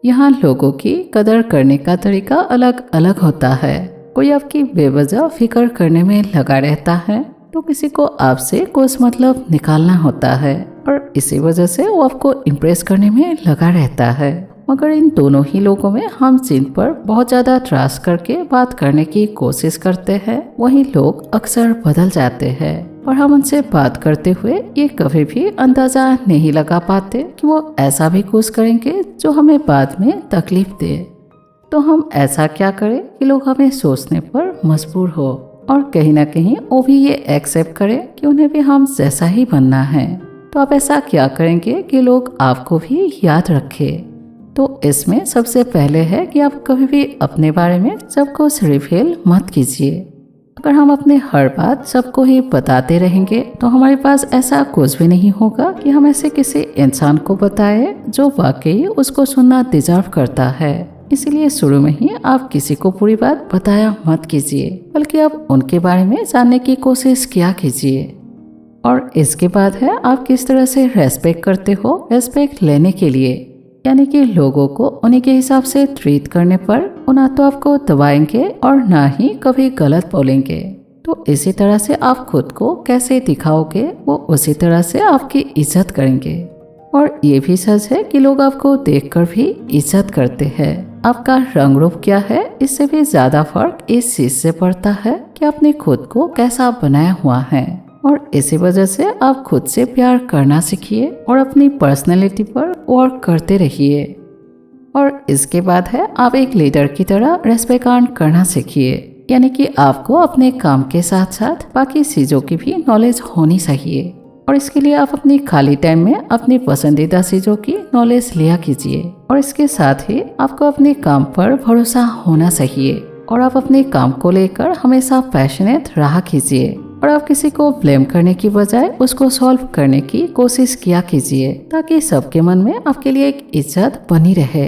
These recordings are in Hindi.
यहाँ लोगों की कदर करने का तरीका अलग अलग होता है। कोई आपकी बेवजह फिक्र करने में लगा रहता है तो किसी को आपसे कुछ मतलब निकालना होता है और इसी वजह से वो आपको इम्प्रेस करने में लगा रहता है। मगर इन दोनों ही लोगों में हम जिन पर बहुत ज़्यादा ट्रस्ट करके बात करने की कोशिश करते हैं वही लोग अक्सर बदल जाते हैं और हम उनसे बात करते हुए ये कभी भी अंदाजा नहीं लगा पाते कि वो ऐसा भी कुछ करेंगे जो हमें बाद में तकलीफ दे। तो हम ऐसा क्या करें कि लोग हमें सोचने पर मजबूर हो और कहीं ना कहीं वो भी ये एक्सेप्ट करें कि उन्हें भी हम जैसा ही बनना है। तो आप ऐसा क्या करेंगे कि लोग आपको भी याद रखें? तो इसमें सबसे पहले है कि आप कभी भी अपने बारे में सब कुछ रिवील मत कीजिए। अगर हम अपने हर बात सबको ही बताते रहेंगे तो हमारे पास ऐसा कुछ भी नहीं होगा कि हम ऐसे किसी इंसान को बताएं जो वाकई उसको सुनना डिजर्व करता है। इसलिए शुरू में ही आप किसी को पूरी बात बताया मत कीजिए, बल्कि आप उनके बारे में जानने की कोशिश किया कीजिए। और इसके बाद है आप किस तरह से रेस्पेक्ट करते हो। रेस्पेक्ट लेने के लिए यानी कि लोगों को उन्हीं के हिसाब से ट्रीट करने पर वो ना तो आपको दबाएंगे और ना ही कभी गलत बोलेंगे। तो इसी तरह से आप खुद को कैसे दिखाओगे वो उसी तरह से आपकी इज्जत करेंगे। और ये भी सच है कि लोग आपको देखकर भी इज्जत करते हैं। आपका रंग रूप क्या है इससे भी ज्यादा फर्क इस चीज से पड़ता है कि आपने खुद को कैसा बनाया हुआ है। और इसी वजह से आप खुद से प्यार करना सीखिए और अपनी पर्सनैलिटी पर वर्क करते रहिए। और इसके बाद है आप एक लीडर की तरह रेस्पेक्ट अर्न करना सीखिए, यानी कि आपको अपने काम के साथ साथ बाकी चीज़ों की भी नॉलेज होनी चाहिए। और इसके लिए आप अपनी खाली टाइम में अपनी पसंदीदा चीज़ों की नॉलेज लिया कीजिए। और इसके साथ ही आपको अपने काम पर भरोसा होना चाहिए और आप अपने काम को लेकर हमेशा पैशनेट रहा कीजिए। और आप किसी को ब्लेम करने की बजाय उसको सॉल्व करने की कोशिश किया कीजिए ताकि सबके मन में आपके लिए एक इज्जत बनी रहे।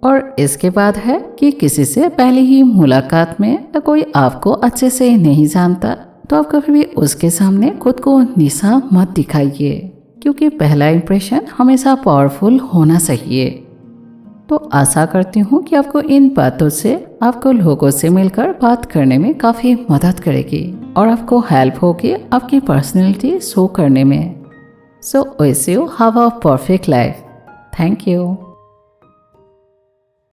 और इसके बाद है कि किसी से पहले ही मुलाकात में या कोई आपको अच्छे से नहीं जानता तो आप कभी भी उसके सामने खुद को नीचा मत दिखाइए, क्योंकि पहला इंप्रेशन हमेशा पावरफुल होना चाहिए। तो आशा करती हूँ कि आपको इन बातों से आपको लोगों से मिलकर बात करने में काफ़ी मदद करेगी और आपको हेल्प होगी आपकी पर्सनैलिटी शो करने में। So wish you have a perfect life. Thank you.